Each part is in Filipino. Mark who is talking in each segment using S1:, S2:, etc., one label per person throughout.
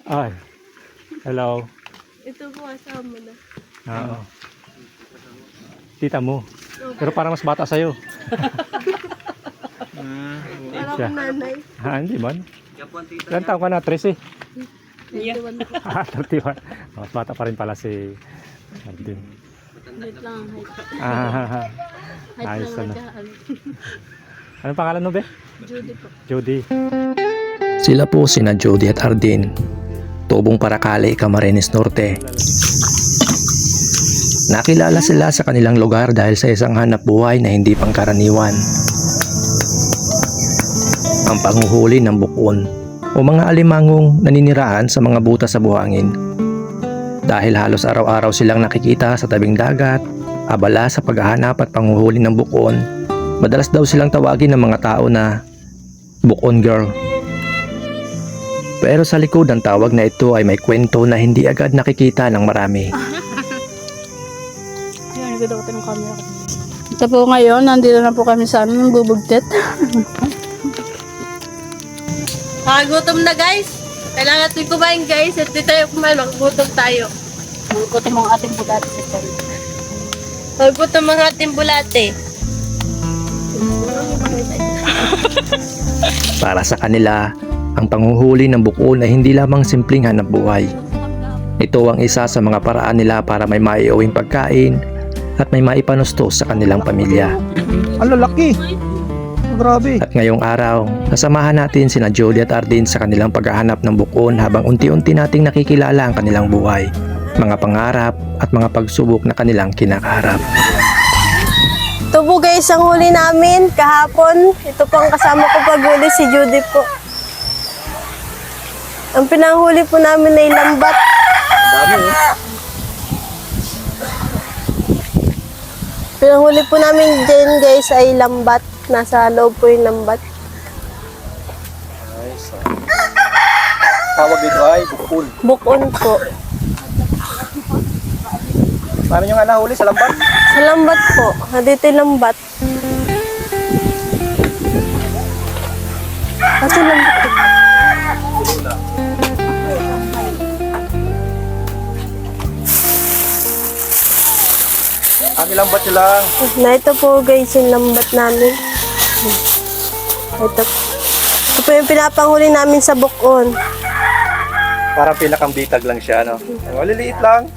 S1: Ay, hello.
S2: Ito po kasama na.
S1: Oo. Tita mo. Pero parang mas bata sa'yo.
S2: Parang nanay.
S1: Hindi man. Ilan taon ka na? 13?
S2: Yeah.
S1: 31. Mas bata pa rin pala si Martin.
S2: Wait lang ang height.
S1: Ayos
S2: Height lang
S1: na.
S2: ang
S1: Anong pangalan mo, be?
S2: Judy po.
S1: Judy.
S3: Sila po sina Jody at Ardin, tubong Paracale, Camarines Norte. Nakilala sila sa kanilang lugar dahil sa isang hanap buhay na hindi pangkaraniwan. Ang panghuhuli ng bukon o mga alimangong naninirahan sa mga butas sa buhangin. Dahil halos araw-araw silang nakikita sa tabing dagat, abala sa paghahanap at panghuhuli ng bukon, madalas daw silang tawagin ng mga tao na Bukon Girl. Pero sa likod ng tawag na ito ay may kwento na hindi agad nakikita ng marami.
S2: Ito po ngayon, nandito na po kami sa bubugtit. Gutom na guys. Kailangan natin kumain guys. At di tayo kumain, maggutom tayo. Maggutom ang ating bulate. Maggutom ang ating bulate.
S3: Para sa kanila, ang panghuhuli ng bukon ay hindi lamang simpleng hanap buhay. Ito ang isa sa mga paraan nila para may maiuwing pagkain at may maipanustos sa kanilang pamilya.
S4: Ang lalaki. Grabe.
S3: At ngayong araw, nasamahan natin sina Jody at Ardin sa kanilang paghahanap ng bukon habang unti-unti nating nakikilala ang kanilang buhay, mga pangarap at mga pagsubok na kanilang kinakaharap.
S2: Ito po guys, ang huli namin kahapon. Ito po ang kasama ko paghuli, si Judy po. Ang pinanghuli po namin ay lambat. Pinanghuli po namin dyan guys ay lambat. Nasa loob po yung lambat.
S4: Nice. Tawag dito ay bukol.
S2: Bukon po.
S4: Paano nyo nga nahuli sa lambat?
S2: Sa lambat po. Dito yung lambat. Kasi lambat po.
S4: Ang lambat nyo lang.
S2: Na ito po guys yung lambat namin. Ito. Ito po yung pinapanghuli namin sa bukon.
S4: Parang pinakang bitag lang siya, no? Maliliit lang.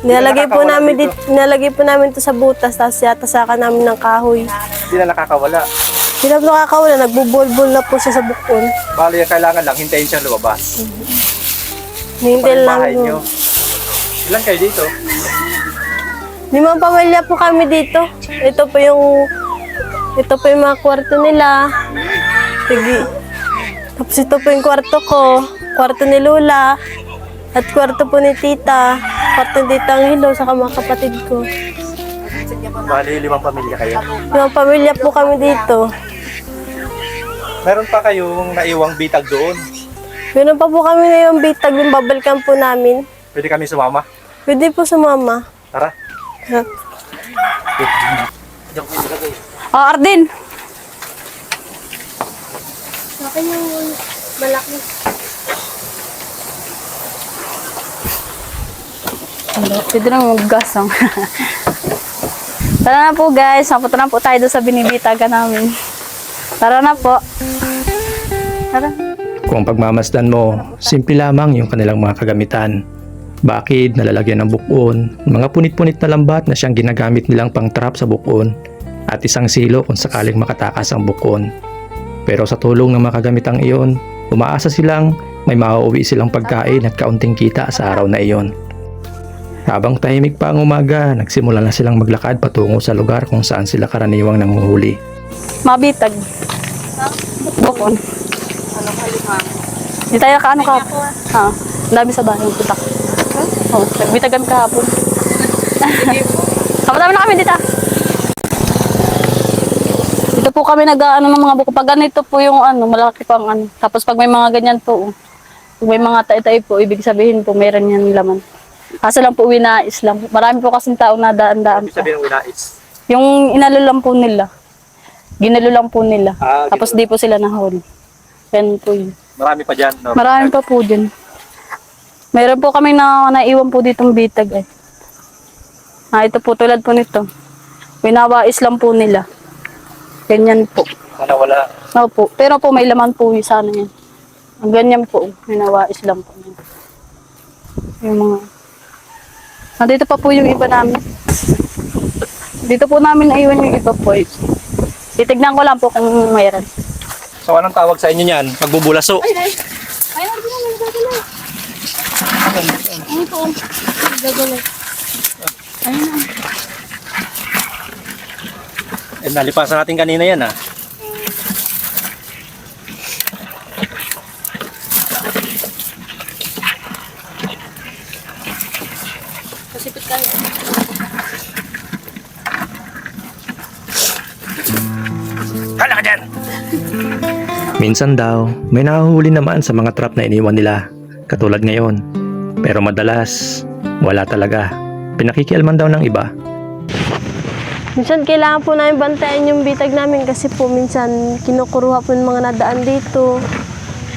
S2: Nilalagay po
S4: nakakawala
S2: namin
S4: dito.
S2: dito. Nilalagay po namin ito sa butas, tapos yatasakan namin ng kahoy.
S4: Hindi na nakakawala.
S2: Hindi na nakakawala, nagbubulbul na po siya sa bukon.
S4: Bali, kailangan lang hintayin siyang lumabas.
S2: Hindi
S4: Pag
S2: lang
S4: bahay nyo. Ilan kayo dito?
S2: 5 pamilya po kami dito. Ito po yung mga kwarto nila. Sige. Tapos ito po yung kwarto ko. Kwarto ni Lula. At kwarto po ni Tita. Kwarto ni Tita Angelo sa mga kapatid ko.
S4: Bali, 5 pamilya kayo.
S2: 5 pamilya po kami dito.
S4: Meron pa kayong naiwang bitag doon.
S2: Meron pa po kami na yung bitag yung babalikan po namin.
S4: Pwede kami sumama.
S2: Pwede po sumama.
S4: Tara.
S2: Ardin! Sa akin yung malaki.
S5: Pwede na mag-gasang. Tara na po guys, napunta na po tayo doon sa binibitagan namin. Tara na po. Tara.
S3: Kung pagmamasdan mo, simple lamang yung kanilang mga kagamitan. Bakid, nalalagyan ng bukon, mga punit-punit na lambat na siyang ginagamit nilang pang-trap sa bukon, at isang silo kung sakaling makatakas ang bukon. Pero sa tulong ng mga kagamitang iyon, umaasa silang may mauuwi silang pagkain at kaunting kita sa araw na iyon. Habang tahimik pa ang umaga, nagsimula na silang maglakad patungo sa lugar kung saan sila karaniwang nanguhuli.
S5: Mabitag. Bukon. Di tayo kaano ka? Ha? Ang dami sa bahay. Putak. Oh, nagbitagan kahapon. Sama-sama na kami dito. Dito po kami nag-ano ng mga buko. Pag ganito po yung malaki pang ano. Tapos pag may mga ganyan po, pag may mga tay-tay po, ibig sabihin po mayroon yan laman. Kaso lang po uwi na Islam. Marami po kasing tao na daan-daan po.
S4: Sabihin ng winais.
S5: Yung inalo lang po nila. Ginalo lang po nila.
S4: Ah,
S5: Tapos di po sila nahuli. Yan po yun.
S4: Marami pa dyan, no?
S5: Marami pa po dyan. Meron po kami na naiwan po ditong bitag eh. Ito po tulad po nito. Winawais lang po nila. Ganyan po.
S4: Sana wala.
S5: Opo. Pero po may laman po yung sana yan. Ang ganyan po. Winawais lang po. Yung mga... Dito pa po yung iba namin. Dito po namin naiwan yung iba po. Titignan ko lang po kung mayroon.
S4: So anong tawag sa inyo niyan? Magbubulaso.
S5: Ay, hindi namin gagalaw. Ano po? Gagalaw. Ayun na.
S4: Eh, nalipasan natin kanina yan ah.
S5: Kasipit tayo.
S4: Hala ka dyan!
S3: Minsan daw, may nahuhuli naman sa mga trap na iniwan nila, katulad ngayon. Pero madalas, wala talaga. Pinakikialman daw ng iba.
S2: Minsan kailangan po namin bantayan yung bitag namin kasi po minsan kinukuruha po yung mga nadaan dito.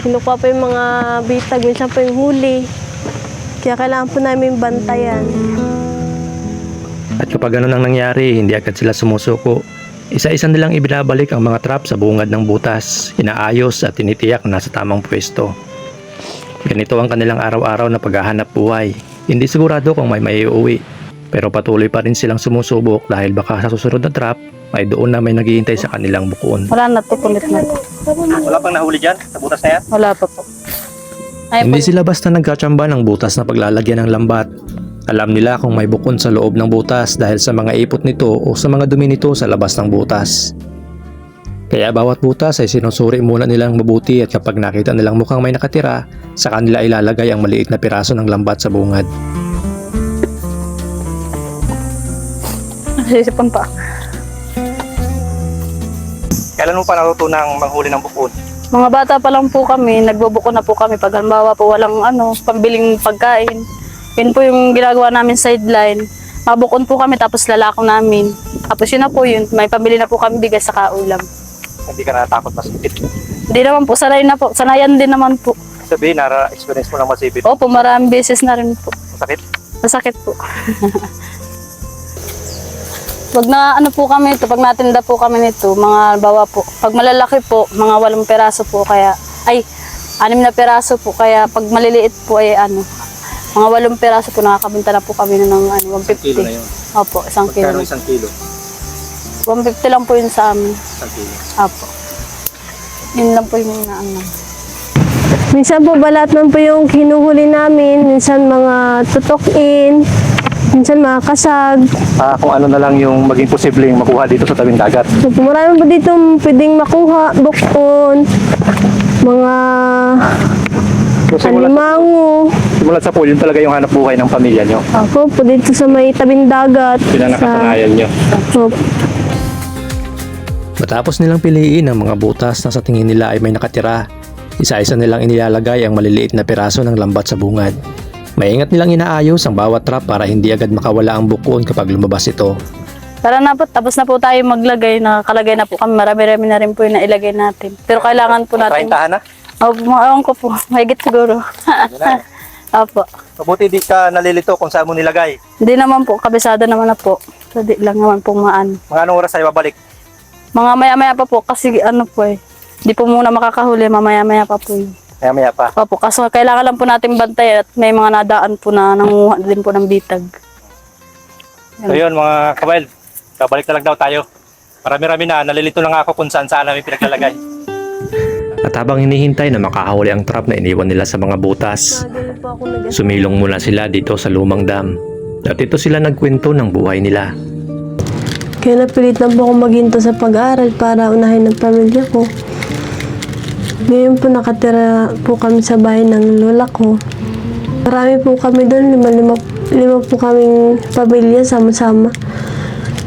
S2: Kinukuha po yung mga bitag, minsan po yung huli. Kaya kailangan po namin bantayan.
S3: At kapag ganun ang nangyari, hindi agad sila sumusuko. Isa-isa nilang ibinabalik ang mga trap sa bungad ng butas, inaayos at tinitiyak na nasa tamang pwesto. Ganito ang kanilang araw-araw na paghahanap buhay. Hindi sigurado kung may maiuwi, pero patuloy pa rin silang sumusubok dahil baka sa susunod na trap ay doon na may naghihintay sa kanilang bukon.
S5: Wala na to, kulit na to.
S4: Wala pang nahuli dyan sa butas na yan?
S5: Wala pa po. Ay,
S3: Hindi sila basta nagkatsamba ng butas na paglalagyan ng lambat. Alam nila kung may bukon sa loob ng butas dahil sa mga ipot nito o sa mga dumi nito sa labas ng butas. Kaya bawat butas ay sinusuri muna nilang mabuti at kapag nakita nilang mukhang may nakatira, sa kanila ilalagay ang maliit na piraso ng lambat sa bungad.
S5: Sisipan pa.
S4: Kailan mo pa natutunang manghuli ng bukon?
S5: Mga bata pa lang po kami, nagbubuko na po kami. Pag halimbawa po walang pambiling pagkain. Yun po yung ginagawa namin sideline. Mabukon po kami tapos lalako namin. Tapos yun na po yun, may pambili na po kami bigas sa kaulam.
S4: Hindi ka natatakot masipit.
S5: Hindi naman po, sanay na po. Sanayan din naman po.
S4: Sabihin, experience mo ng masipit.
S5: Opo, maraming beses na rin po.
S4: Masakit?
S5: Masakit po. Pag na po kami ito, pag natinda po kami nito, mga bawa po. Pag malalaki po, mga 8 peraso po kaya, 6 na peraso po kaya pag maliliit po ay mga 8 peraso po nakakabenta na po kami ng 150.
S4: Kilo na yun.
S5: Opo, 1 kilo.
S4: Magkano 1 kilo?
S5: 150 lang po yun sa amin.
S4: 1 kilo.
S5: Opo. Yun lang po yung
S2: Minsan po balat man po yung kinuhuli namin, minsan mga tutok-in, minsan mga kasag.
S4: Kung ano na lang yung maging posibleng makuha dito sa tabing dagat.
S2: So, marami po dito pwedeng makuha, bukon, mga alimango.
S4: Simulat sa pool, yun talaga yung hanap buhay ng pamilya nyo.
S2: Ako po dito sa may tabing dagat.
S4: Pinanakasanayan nyo.
S2: Opo.
S3: Matapos nilang piliin ang mga butas na sa tingin nila ay may nakatira, isa-isa nilang inilalagay ang maliliit na piraso ng lambat sa bungad. Maingat nilang inaayos ang bawat trap para hindi agad makawala ang bukon kapag lumabas ito.
S5: Tara na po, tapos na po tayo maglagay. Nakakalagay na po kami. Marami-rami na rin po yung nailagay natin. Pero kailangan po natin...
S4: Tahan na?
S5: Ewan ko po. Mahigit siguro. Opo.
S4: Mabuti di ka nalilito kung saan mo nilagay.
S5: Hindi naman po. Kabisada naman na po. So, di lang naman po maan.
S4: Mga anong oras tayo babalik?
S5: Mga maya-maya pa po. Kasi di po muna makakahuli. Mamaya-maya pa po yun.
S4: Maya pa.
S5: Opo. Kaso kailangan lang po natin bantay at may mga nadaan po na nanguha din po ng bitag.
S4: So yun mga kabail, babalik na lang daw tayo. Marami-rami na, nalilito na nga ako kung saan namin pinaglalagay.
S3: At habang hinihintay na makahuli ang trap na iniwan nila sa mga butas,
S2: Ganun po ako
S3: sumilong muna sila dito sa lumang dam. At ito sila nagkwento ng buhay nila.
S2: Kaya napilitan po ako maghinto sa pag-aaral para unahin ang pamilya ko. Ngayon po nakatira po kami sa bahay ng lola ko. Marami po kami doon, lima po kaming pamilya sama-sama.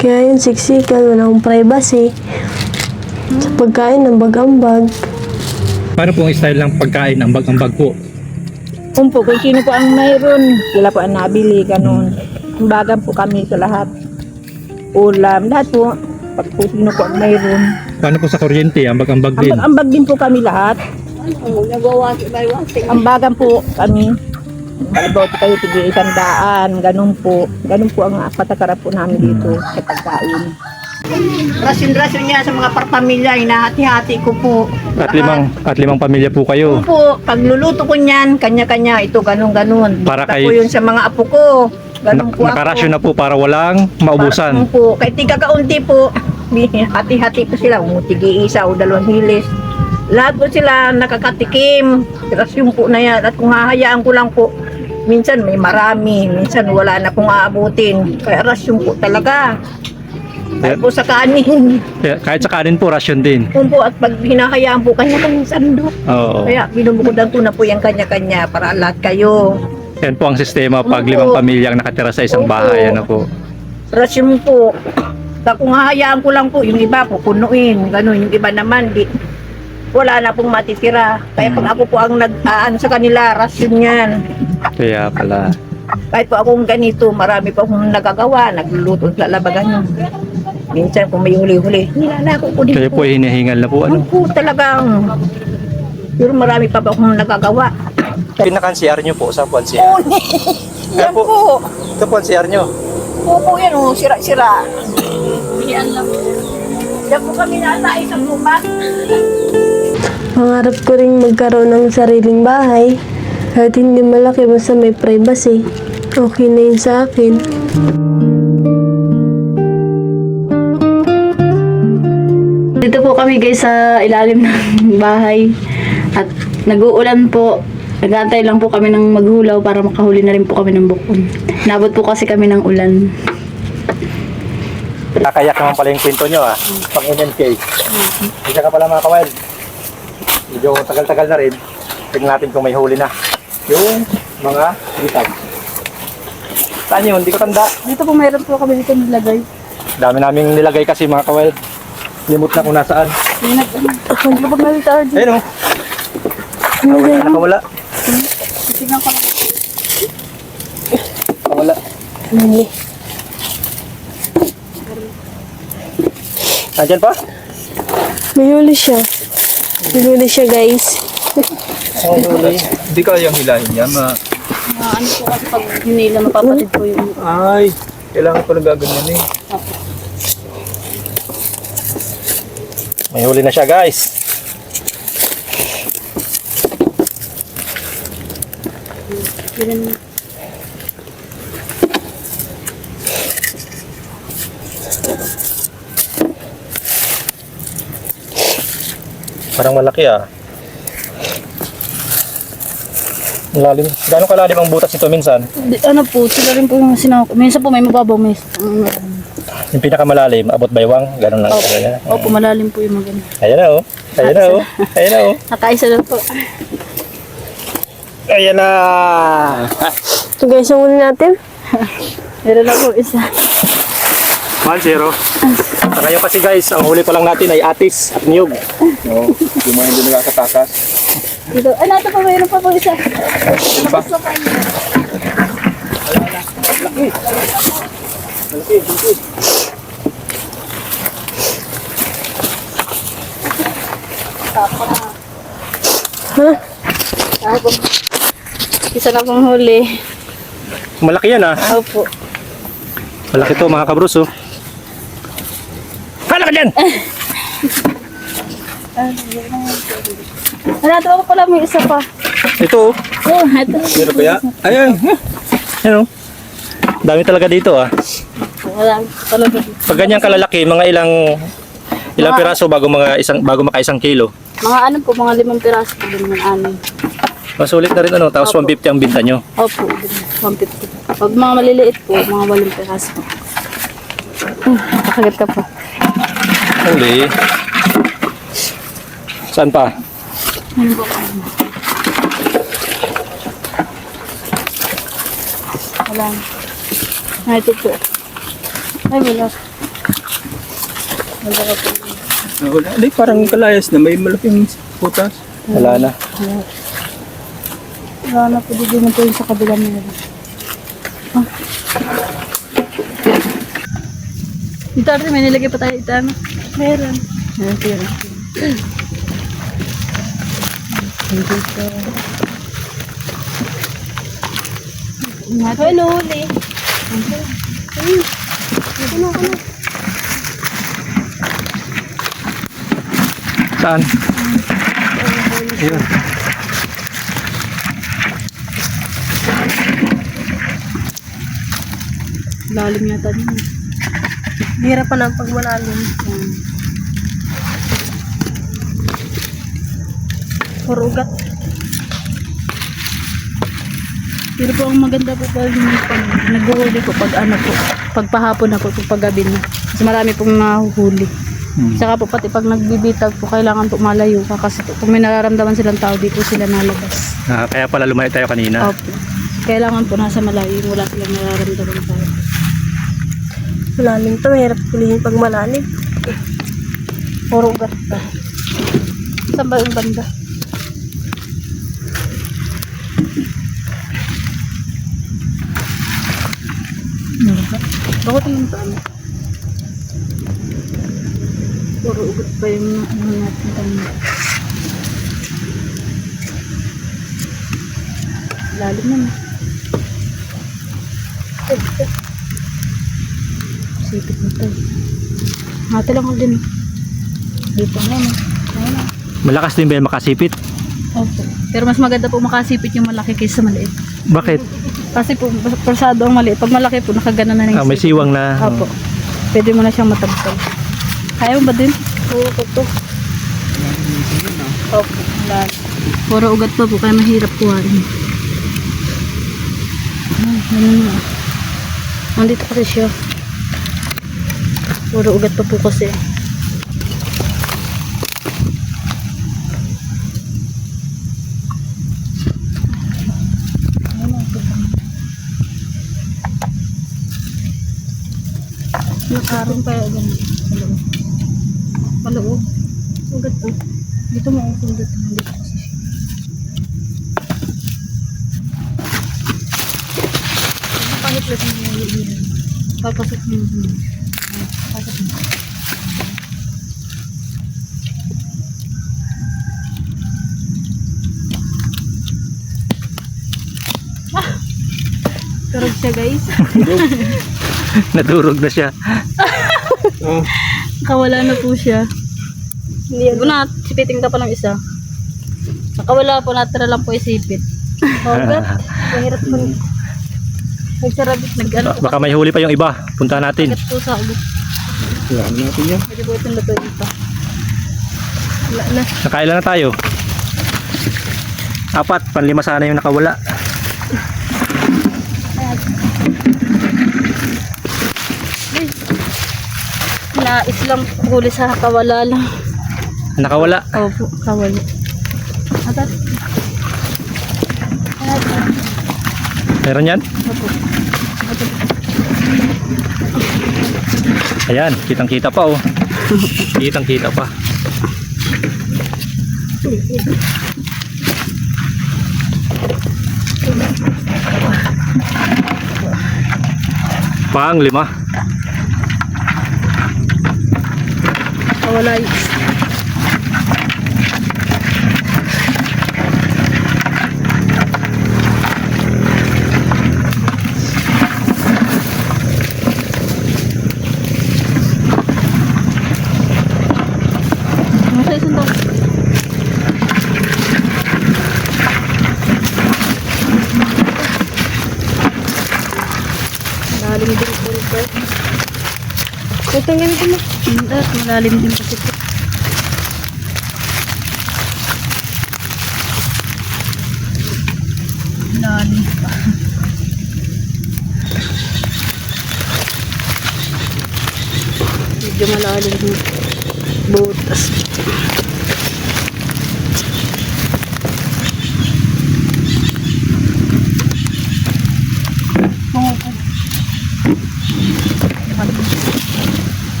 S2: Kaya yun siksikan, wala akong privacy. Sa pagkain ng bag-ambag.
S4: Paano pong style ng pagkain ng bag-ambag po?
S6: Kung sino po ang mayroon, sila po ang nabili, ganun. Kumbaga po kami sa lahat. Ulam, lahat po. Pag po sino po ang mayroon.
S4: Paano po sa kuryente, ang bag-ambag din?
S6: Ambag din po kami lahat. Ambagan po kami. Halimbawa kayo tig-100, ganun po. Ganun po ang patakaran po namin dito sa pagkain. Rasin-rasin niya sa mga parpamilya, hinahati-hati ko po.
S1: At limang pamilya po kayo.
S6: Po, pagluluto ko niyan, kanya-kanya, ito ganun-ganun.
S1: Para
S6: Basta
S1: kay-
S6: po yun sa mga apo ko. Ganun po ako.
S1: Nakarasyon na po para walang maubusan.
S6: Po, kahit tigagaunti po, hati-hati po sila, tigi-isa o 2 hilis. Lahat po sila nakakatikim. Rasyon po na yan. At kung hahayaan ko lang po, minsan may marami, minsan wala na pong aabutin. Kaya rasyon po talaga. Kahit po sa kanin.
S1: Kahit sa kanin po, rasyon din.
S6: Kung po, at pag hinahayaan po, kanya-kanyang sandok.
S1: Oo.
S6: Kaya binubukudan ko na po yung kanya-kanya para lahat kayo.
S1: Yan po ang sistema pag
S6: Opo.
S1: 5 pamilyang nakatira sa isang
S6: Opo.
S1: bahay. Ano po.
S6: Rasyon po. Kung hahayaan ko lang po, yung iba po punuin. Ganun, yung iba naman, wala na pong matitira. Kaya pag ako po ang nag-aan sa kanila, rasyon yan.
S1: Kaya pala.
S6: Kahit po akong ganito, marami pa akong nagagawa, nagluluto sa labagan. Minsan kung may huli-huli, nilalako ko din
S1: Kaya po hinihingal na po.
S6: Ano
S1: Ano?
S6: po talagang, pero marami pa ba akong nagagawa.
S4: Pinaka-CR nyo po, sa po ang CR?
S6: Yan po.
S4: Ito po ang CR nyo.
S6: Opo yan o, sira-sira.
S5: Yan lang.
S6: Yan po kami nasa isang lupa.
S2: Pangarap ko rin magkaroon ng sariling bahay. Kahit hindi malaki, basta may privacy. Okay na yun sa akin.
S5: Dito po kami guys sa ilalim ng bahay. At nag-uulan po. Nag-aantay lang po kami ng maghulaw para makahuli na rin po kami ng bukon. Nabot po kasi kami ng ulan.
S4: Kakayak naman pala yung kwento nyo pang MNK. Isa ka pala mga kawail. Medyo tagal-tagal na rin. Tignan natin kung may huli na. Yung mga bitag. Saan yun? Hindi ko tanda.
S5: Dito po mayroon po kami dito nilagay.
S4: Dami naming nilagay kasi mga kawail. Limot na kung nasaan.
S5: Kung kapag nalitaw,
S4: Ayun o. Nakawala.
S5: tingnan ko lang.
S4: Nakawala.
S2: Mali.
S4: Nandyan pa?
S2: May huli siya. May huli siya, guys.
S7: Hindi kayang hilahin niya,
S5: Ano po kasi pag hinila, mapapatid po yung...
S7: Ay, kailangan pala gaganyan eh.
S4: May huli na siya guys. Parang malaki Malalim. Gaano kalalim ang butas nito minsan?
S5: Ano po, sila rin po yung sinako. Minsan po may mababaw, may...
S4: Yung pinakamalalim, abot baywang, gano'n lang.
S5: Opo, malalim po yung mga ganun.
S4: Ayan na oh. Ayan na oh. Ayan na oh.
S5: Nakaisa na po.
S4: Ayan na.
S2: So guys, ang huli natin.
S5: Meron na po isa.
S4: 1-0. Sa ngayon kasi guys, ang huli pa lang natin ay atis at niyog.
S7: No, yung mga hindi nakakatakas.
S5: Dito. Ay, nato pa, mayroon pa po isa.
S7: Diba?
S5: Isa na pong huli.
S4: Malaki yan
S5: Opo.
S4: Malaki to mga kabros oh. Hala ka dyan!
S5: Nato ako pala may isa pa.
S4: Ito oh.
S5: Oh, ito.
S7: Meron kaya? Ayan.
S4: Ayan oh. Dami talaga dito
S5: Wala talaga.
S4: Pag ganyan kalalaki, mga ilang piraso bago maka 1 kilo.
S5: Mga ano po, mga 5 piraso po din mga ano.
S4: Masulit na rin tapos 150 ang binta nyo.
S5: Opo, 150. Pag mga maliliit po, mga 8 piraso. Nakagat ka pa.
S4: Huli. Saan pa?
S5: Wala. Ah, ito po. Ay, wala. Wala ka po.
S7: Wala. Hindi, parang kalayas na may malaking putas.
S4: Wala na.
S5: Wala na po, dito na po yung sa kabila nila. Ah. Dito ate, may nilagay pa tayo ito, ano? Meron. Meron.
S2: Ay, nahuli.
S1: Saan? Ayun.
S5: Lalim yata din.
S2: Hirap pa ng pagmalalim. Puro ugat.
S5: Pero po ang maganda po pag naghuhuli po pag ano po, pagpahapon na po, pag gabi na. Kasi marami pong nahuhuli. Saka po pati pag nagbibitag po, kailangan po malayo ka kasi po, kung may nararamdaman silang tao, di po sila nalabas.
S1: Kaya pala lumayo tayo kanina.
S5: Opo. Kailangan po nasa malayo, wala silang nararamdaman tao.
S2: Malalim to, mahirap pulihin pag malalim. Puro ugat pa.
S5: Saan ba yung banda? Bakit yung ano? Puro ugat pa yung ano natin kanina. Lalim naman. Sipit na to. Mati lang ako din. Dito na yun. Ayun na.
S1: Malakas din ba yung makasipit?
S5: Opo. Pero mas maganda po makasipit yung malaki kaysa maliit.
S1: Bakit?
S5: Kasi po, persado ang maliit. Pag malaki po, nakagana na ng
S1: May siwang na.
S5: Opo. Pwede mo na siyang matabsal. Kaya mo ba din?
S2: Oo, ito.
S5: Opo. Wala. Puro ugat pa po, kaya mahirap kuhain. Nandito kasi siya. Puro ugat pa po kasi. Nakarong kaya ganun. Maloob. Ugat po. Dito mo ang ugat. Nandito kasi siya. Kahit lang yung naliiran. Papasok mo yung papasok mo. Turog siya guys.
S1: Nadurog na siya.
S5: Nakawala na po siya. Hindi na, sipitin ka pa ng isa. Nakawala po, natira lang po isipit.
S2: Ugat. Mahirap po. Nagsarabit.
S5: Nag-ano po
S1: Baka may huli pa yung iba. Puntahan natin.
S5: kasi po sa ulit.
S7: Wala natin yan.
S5: Pwede po itong luto dito.
S2: Wala na.
S1: Nakailan na tayo? 4, panlima sana yung nakawala.
S5: Na-islam huli sa kawala lang.
S1: Nakawala.
S5: Opo, kawala. Atat.
S1: Meron yan?
S5: Opo.
S1: Ayan, kitang-kita pa oh. Kitang-kita pa. Pang 5.
S5: Kawala yung malalim din po ito.
S2: Ito nga nito mo.
S5: Malalim din kasi ito. Malalim pa. Medyo malalim din. Butas.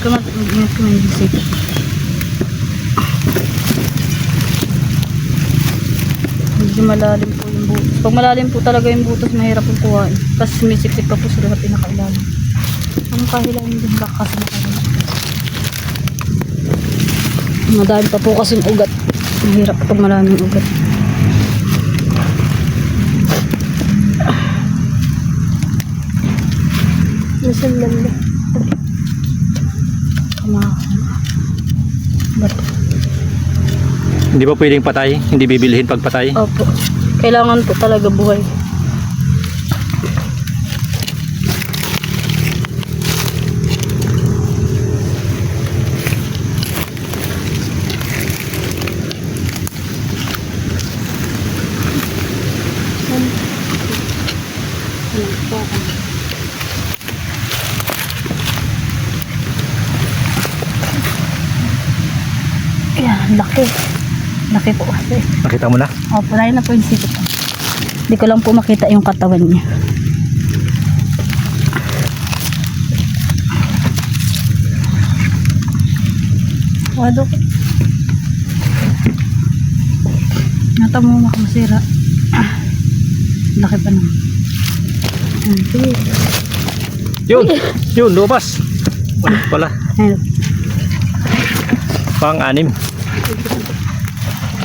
S5: Mag-ingat ko yung bisik. Medyo malalim po yung butas. Pag malalim po talaga yung butas, mahirap po kuhain. Kasi sumisiksik pa po sila sa pinakailalim. Ang kahilalim din baka kasi nakailalim. Madami pa po kasi yung ugat. Mahirap pag maraming ugat.
S2: Lala.
S1: Hindi ba pwedeng patay? Hindi bibilihin pag patay?
S5: Opo. Kailangan po talaga buhay. Ayan, laki. Laki po kasi.
S1: Nakita mo na?
S5: Opo, layo na po yung sipit. Hindi ko lang po makita yung katawan niya.
S2: Wado.
S5: Nata mo makamasira. Laki pa naman. Sige.
S1: Yun! Yun, lumabas! Wala pala.
S5: Ayun.
S1: Pang-anim.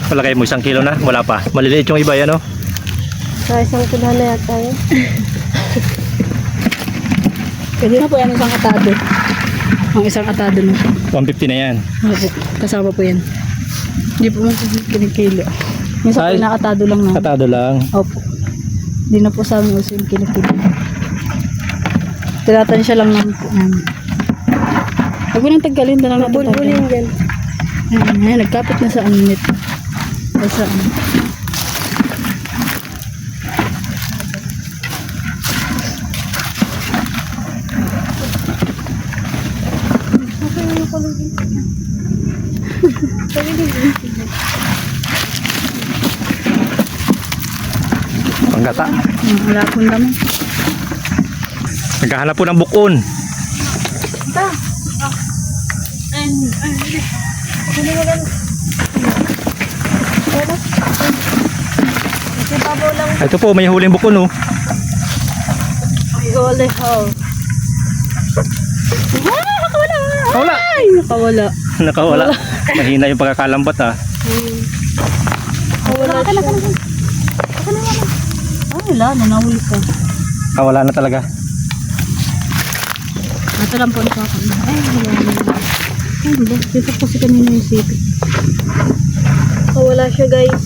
S1: Palagay mo 1 kilo na? Wala pa. Maliliit yung iba yan, no?
S2: Sa isang kilo na yata yun.
S5: Pwede na po yan isang atado. Ang isang atado na.
S1: 150 na yan.
S5: Opo, kasama po yan. Hindi po kinikilo. Minsan po
S1: Ay.
S5: nakatado lang na.
S1: Katado lang.
S5: Opo. Hindi na po sa amin uso yung kinikilo. Tinatansya lang namin po namin. Huwag mo nang taggalin, na lang natin
S2: Bulbulin dyan.
S5: Ayan, nagkapit na sa anit. Ay, sa ano.
S1: Panggata.
S5: Wala pong laman.
S1: Naghahanap po ng bukon. Ito po, may huling bukon, oh.
S5: Holy hell.
S1: Nakawala.
S5: Ay, nakawala.
S1: Nakawala. Mahina yung pagkakalambat, ah.
S5: Wala ka na. Ay, wala na, nahuli ka.
S1: Nakawala na talaga.
S5: Ito lang po nakakanda. Ay, wala na. Ay, ba? Dito kasi kanina yung sipit.
S2: Wala siya guys.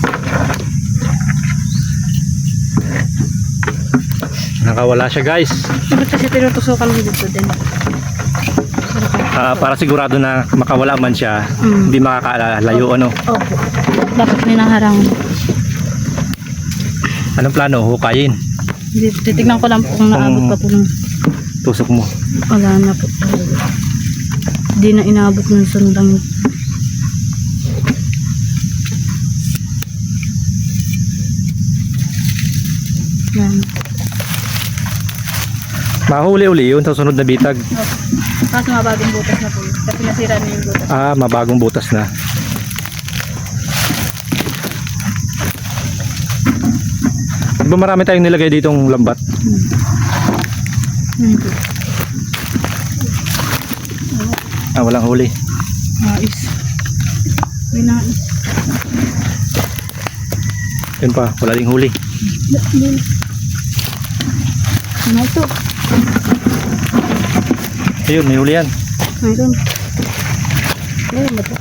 S1: Nakawala siya, guys.
S5: Bakit kasi tinutusukan mo dito din?
S1: Para sigurado na makawala man siya, hindi makakalayo, ano.
S5: Opo. Dapat may naharangan.
S1: Anong plano? Hukayin.
S5: Titignan ko lang po kung naabot pa po ng...
S1: Tusok mo.
S5: Wala na po. Hindi na inaabot ng sundang. Yan.
S1: Mahuli-uli yun sa sunod na bitag.
S5: Kaso mabagong butas na po. Kasi nasira na yung butas.
S1: Ah, mabagong butas na. Di ba marami tayong nilagay ditong lambat? Ah, walang huli.
S5: Nais. May nais.
S1: Yun pa, wala ding huli.
S5: Ano ito?
S1: Ayun, may huli yan.
S5: Mayroon. Ayun ba ito?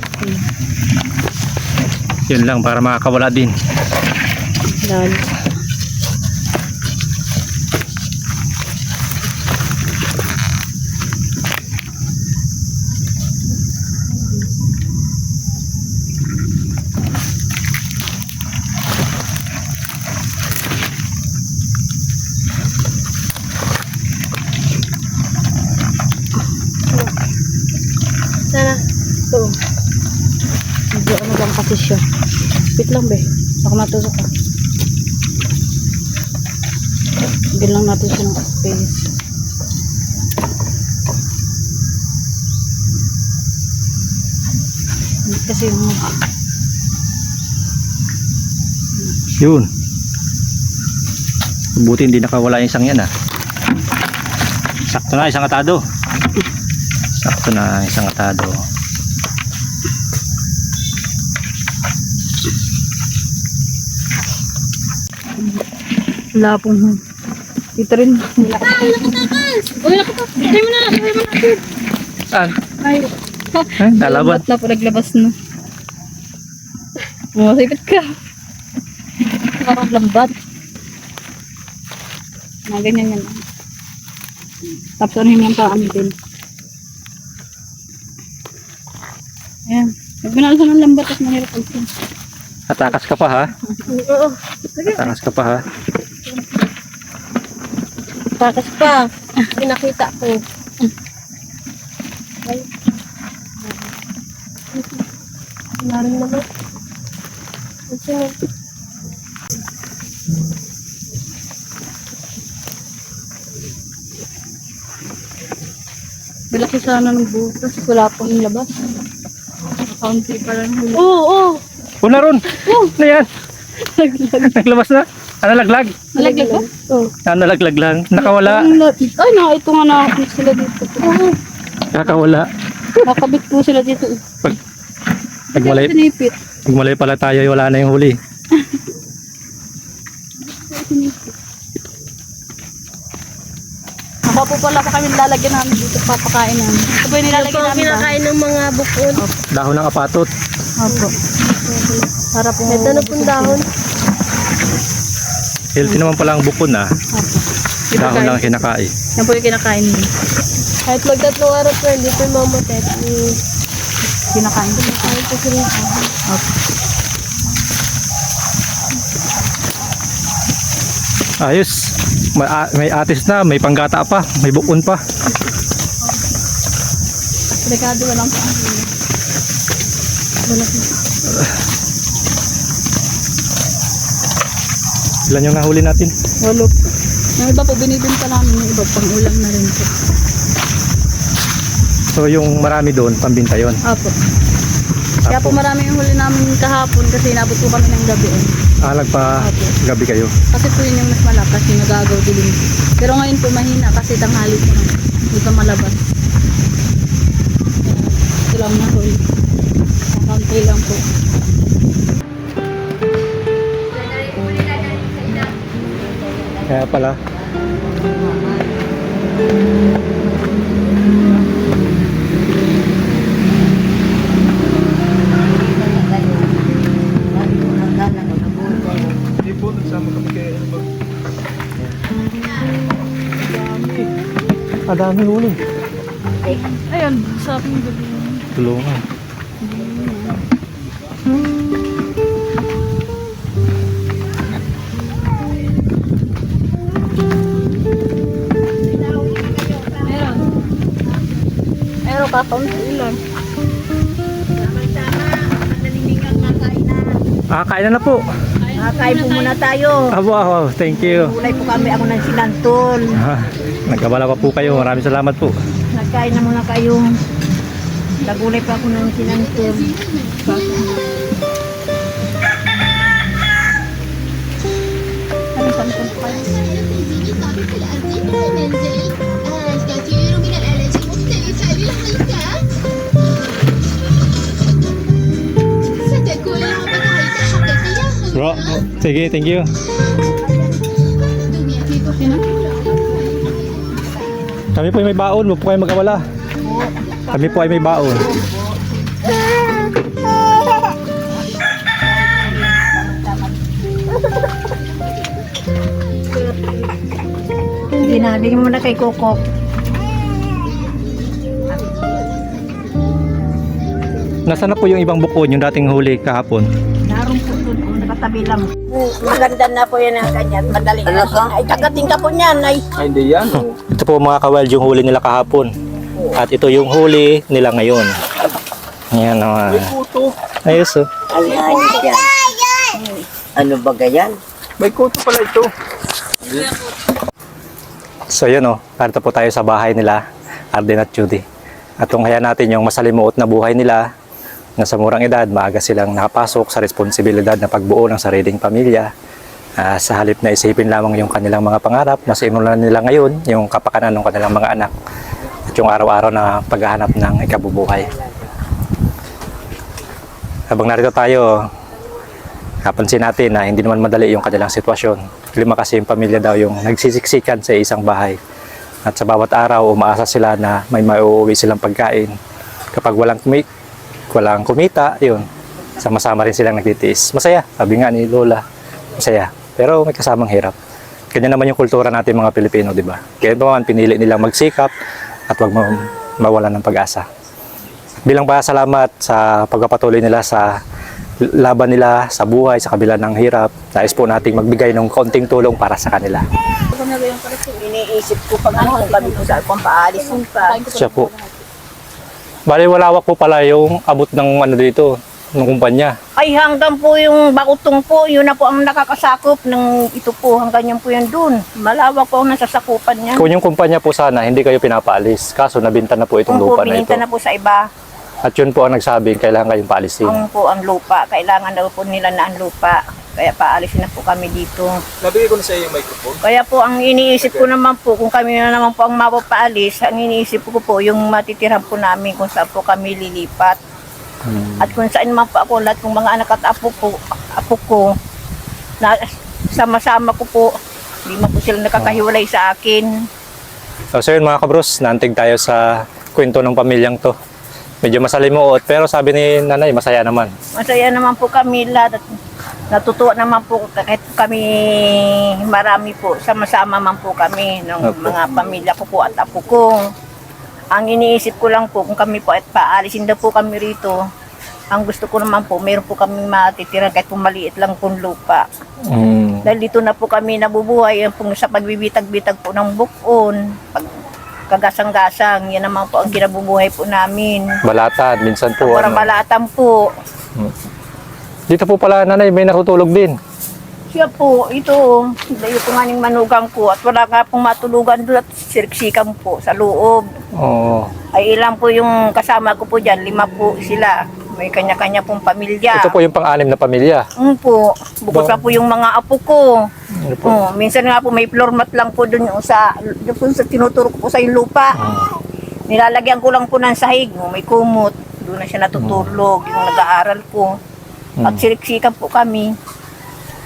S1: Yun lang, para makakawala din.
S5: Lalo.
S2: Sana.
S5: Ito. Medyo ano lang kasi siya. Wait lang be. Baka matusok ka. Bigyan lang natin siya ng space. Hindi kasi yung...
S1: Yun. Buti hindi nakawala yung isang yan, ah. Sakto na, isang atado. Sakto na, isang atado.
S5: Wala pong Dito rin. Wala ka. Uy, nakita. Uy mo na.
S1: Saan?
S5: Ay.
S1: Ay, nalaban.
S5: Na po naglabas na. Masipit ka. Parang lambat. Mga ganyan yan. Tapos ano yung paan din. Ayan. Huwag mo na alam ng lambat at mahirap ito.
S1: Atakas ka pa ha?
S2: Oo.
S1: Atakas ka pa ha?
S2: Takas pa. Pinakita ko. Ay. Narin naman. Kasi
S5: Malaki sana ng butas. Wala pong labas. Kaunti pa lang huli.
S2: Oo.
S1: Una ron! Ano yan? Naglabas na? Nalaglag?
S5: Nalaglag ba?
S2: Oo.
S1: Nalaglag lang. Nakawala.
S5: Ay, ito nga nakakabit sila dito.
S1: Nakawala.
S5: Nakabit po sila dito.
S1: Nagmalay,
S5: Pinipit.
S1: nagmalay pala tayo. Wala na yung huli.
S5: Baka po pala pa kami lalagyan namin dito. Papakain namin. Ito po yung
S2: Ito
S5: nilalagyan
S2: po ang
S5: namin.
S2: kinakain ng mga bukod.
S1: Dahon ng apatot.
S5: Opo. Para po.
S2: Ito na pong dahon.
S1: Healthy naman pala ang bukon ah. Dahon lang kinakain.
S5: Yan po yung kinakain nila.
S2: Kahit magtatlong araw po, hindi po mamutet.
S5: Kinakain.
S2: Kahit po sila.
S1: Ayos. May atis na, may panggata pa, may bukon pa.
S5: Delikado walang pa.
S1: Ilan yung nahuli natin?
S5: Walo po. Yung iba po binibinta namin. Yung iba pang ulam na rin po.
S1: So yung marami doon, pambinta yon.
S5: Opo. Kaya po marami yung huli namin kahapon kasi inabot po kami ng gabi.
S1: Nagpa gabi kayo.
S5: Kasi po yun yung mas malakas yung nagagaw dilim. Pero ngayon po mahina kasi tanghali po na. Hindi pa malabas. Ito lang na huli. Kaunti lang po.
S1: Kaya pala.
S7: Hindi po, nagsama kami kay
S1: Dami huli.
S5: Ayun, sa aking gabi.
S1: Tulungan.
S5: Meron. Meron ka kaunti lang.
S1: Kain na po.
S6: Kain po muna tayo.
S1: Wow, thank you.
S6: Gulay po kami, ako ng sinantol.
S1: Nagkabala pa po kayo. Maraming salamat po.
S6: Nagkain na muna kayo. Nagulay pa ako ng sinantol.
S5: Ano saan po kayo?
S8: الكثير من الآلات المختلفة للحركة ستكون لعبتك حقيقية
S1: Bro, sige, thank you. Kami po ay may baon. Huwag po kayo magkawala. Kami po ay may baon.
S6: Sinabi mo na kay Kokok.
S1: Nasaan na po yung ibang bukon, yung dating huli kahapon?
S6: Naroon po doon, nakatabi lang.
S9: Maganda na po yan ang ganyan. Madali. Ay, kagating ka po niyan. Ay,
S7: Ay, hindi yan.
S1: Ito po mga kawild yung huli nila kahapon. At ito yung huli nila ngayon. Ayan naman.
S7: Kuto.
S1: Ayos oh.
S9: ayos yan. Ano ba ganyan?
S7: May kuto pala ito.
S1: So yun oh, parito po tayo sa bahay nila, Arden at Judy. At tunghayan natin yung masalimuot na buhay nila na sa murang edad, maaga silang nakapasok sa responsibilidad na pagbuo ng sariling pamilya. Sa halip na isipin lamang yung kanilang mga pangarap na simulan nila ngayon, yung kapakanan ng kanilang mga anak at yung araw-araw na paghahanap ng ikabubuhay. Habang narito tayo, napansin natin na hindi naman madali yung kanilang sitwasyon. Lima kasi yung pamilya daw yung nagsisiksikan sa isang bahay. At sa bawat araw, umaasa sila na may mauuwi silang pagkain. Kapag walang kumita, yun, sama-sama rin silang nagtitiis. Masaya, sabi nga ni Lola, masaya. Pero may kasamang hirap. Ganyan naman yung kultura natin mga Pilipino, di ba? Kaya naman pinili nilang magsikap at wag mawalan ng pag-asa. Bilang pasalamat sa pagpapatuloy nila sa laban nila sa buhay, sa kabila ng hirap, nais po nating magbigay ng konting tulong para sa kanila.
S6: Iniisip ko pag kung kami po sa kung paalisin pa.
S1: Siya po. Bali, walawak po pala yung abot ng ano dito, ng kumpanya.
S6: Ay hanggang po yung bakutong po, yun na po ang nakakasakop ng ito po, hanggang yan po yan dun. Malawak po ang nasasakupan niya.
S1: Kung yung kumpanya po sana, hindi kayo pinapaalis. Kaso nabinta na po itong
S6: Kung po
S1: lupa na ito.
S6: bininta na po sa iba,
S1: At yun po ang nagsabi, kailangan kayong paalisin.
S6: ang po ang lupa, kailangan daw po nila na ang lupa. Kaya paalisin na po kami dito.
S7: Nabigay ko na sa iyo yung microphone.
S6: Kaya po ang iniisip ko naman po, kung kami na naman po ang mapapaalis, ang iniisip ko po yung matitirahan po namin kung saan po kami lilipat. At kung saan man po ako, lahat ng mga anak at apo ko, na sama-sama ko po, hindi man po sila nakakahiwalay sa akin.
S1: So yun mga kabros, naantig tayo sa kwento ng pamilyang to. Medyo masalimuot, pero sabi ni nanay, masaya naman.
S6: Masaya naman po kami lahat at natutuwa naman po kahit kami marami po, sama-sama man po kami ng
S1: Opo.
S6: mga pamilya ko po at apo ko. Ang iniisip ko lang po kung kami po at paalisin daw po kami rito, ang gusto ko naman po, meron po kami matitira kahit po maliit lang pong lupa. Dahil dito na po kami nabubuhay po sa pagbibitag-bitag po ng bukon, kagasang-gasang, yan naman po ang kinabubuhay po namin.
S1: Balatan, minsan po.
S6: Parang balatan po.
S1: Dito po pala nanay, may nakutulog din.
S6: Siya po, ito nga ning manugang ko at wala nga pong matulugan doon at sirksikan po sa loob.
S1: Oo.
S6: Ay ilang po yung kasama ko po dyan, 5 po sila. May kanya-kanya pong pamilya.
S1: Ito po yung pang-anim na pamilya.
S6: Po, bukod pa po yung mga apo ko.
S1: Ano po?
S6: Minsan nga po may floor mat lang po doon sa tinuturo ko po sa yung lupa. Nilalagyan ko lang po ng sahig, may kumot. Doon na siya natutulog, yung nag-aaral po. At siriksikan po kami.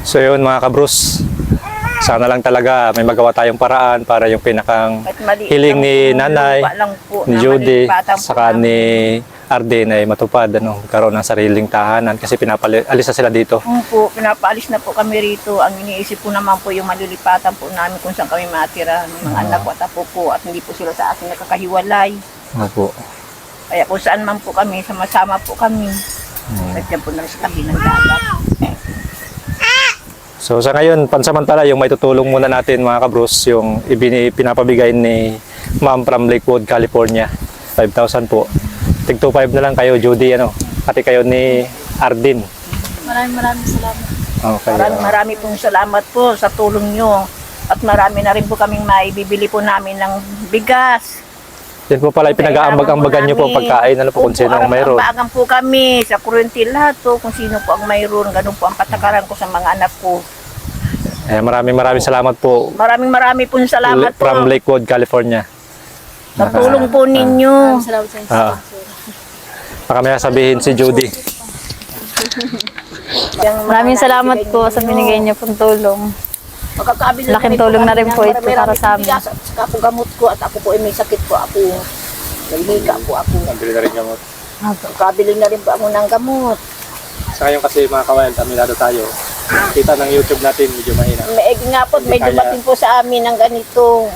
S1: So yun mga kabros, sana lang talaga may magawa tayong paraan para yung pinakang
S6: At maliit
S1: hiling
S6: lang
S1: ni
S6: po,
S1: nanay,
S6: lupa lang po,
S1: ni
S6: na
S1: Judy,
S6: malilipatan po
S1: saka
S6: namin.
S1: ni Arden ay matupad, karoon ng sariling tahanan kasi alis na sila dito.
S6: Po, pinapaalis na po kami rito. Ang iniisip ko naman po yung malilipatan po namin kung saan kami matira ng mga anak ko at apo po at hindi po sila sa akin nakakahiwalay.
S1: Opo.
S6: Kaya kung saan man po kami, sama-sama po kami. At yan po na sa tabi ng dagat.
S1: So sa ngayon, pansamantala yung may tutulong muna natin mga kabros, yung pinapabigay ni Ma'am from Lakewood, California. 5,000 po. Tig 2,500 na lang kayo, Judy, pati kayo ni Arden.
S5: Maraming salamat.
S1: Okay.
S6: Marami pong salamat po sa tulong nyo. At marami na rin po kaming maibibili po namin ng bigas.
S1: Yan po pala, pinag-aambag-ambagan nyo po pagkain, po kung sino ang mayroon.
S6: Ambagan po kami sa kuryente lahat po kung sino po ang mayroon. Ganun po ang patakaran ko sa mga anak ko.
S1: Maraming salamat po.
S6: Marami pong salamat po.
S1: From Lakewood, California.
S6: Sa tulong po ninyo.
S5: Salamat sa inyo.
S1: Baka may sabihin si Judy.
S5: Maraming salamat po sa binigay niyo pong tulong. Laking tulong na rin po ito para sa amin.
S6: Saka po gamot ko at ako po ay may sakit po ako. Nalika po ako.
S1: Nabili na rin gamot.
S6: Kabili na rin po ako ng gamot.
S1: Sa ngayon kasi mga kawayan, aminado tayo. Kita ng YouTube natin, medyo mahina.
S6: May nga po, may dumating po sa amin ng ganito.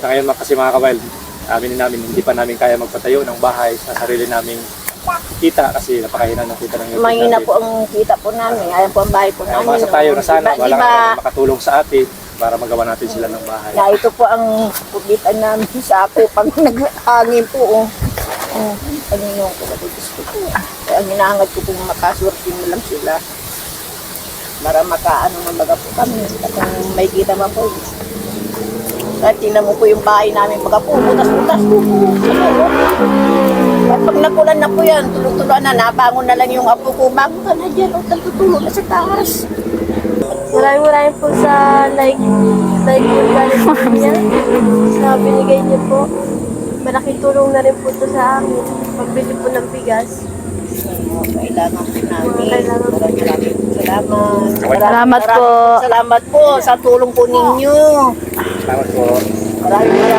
S1: Sa ngayon kasi mga kawayan, aminin namin, hindi pa namin kaya magpatayo ng bahay sa sarili naming kita kasi napakahina ng kita ng YouTube
S6: Mahina
S1: natin.
S6: po ang kita po namin. Ayan po ang bahay po namin.
S1: Umasa tayo na sana,
S6: Diba-
S1: wala
S6: diba,
S1: kang makatulong sa atin para magawa natin sila ng bahay.
S6: na ito po ang pugitan namin sa ako pag naghangin po. Ano yung kapatitis ko po. Kaya ang hinahangad ko po makaswerte mo lang sila. Para makaano mabaga po kami. At kung may kita man po. At tingnan mo po yung bahay namin. Pagka po, butas-butas po po. At pag nakulan na po yan, tulog-tuloan na, nabangon na lang yung apo ko. Bangon ka na dyan, o tutulog na sa taas.
S2: Maraming po sa like yung California sa binigay niyo po. Malaking tulong na rin po ito sa amin. Pagbili po ng bigas.
S9: kailangan po namin. Maraming salamat.
S5: Salamat po.
S9: Salamat po sa tulong po ninyo.
S4: Salamat po.
S9: Maraming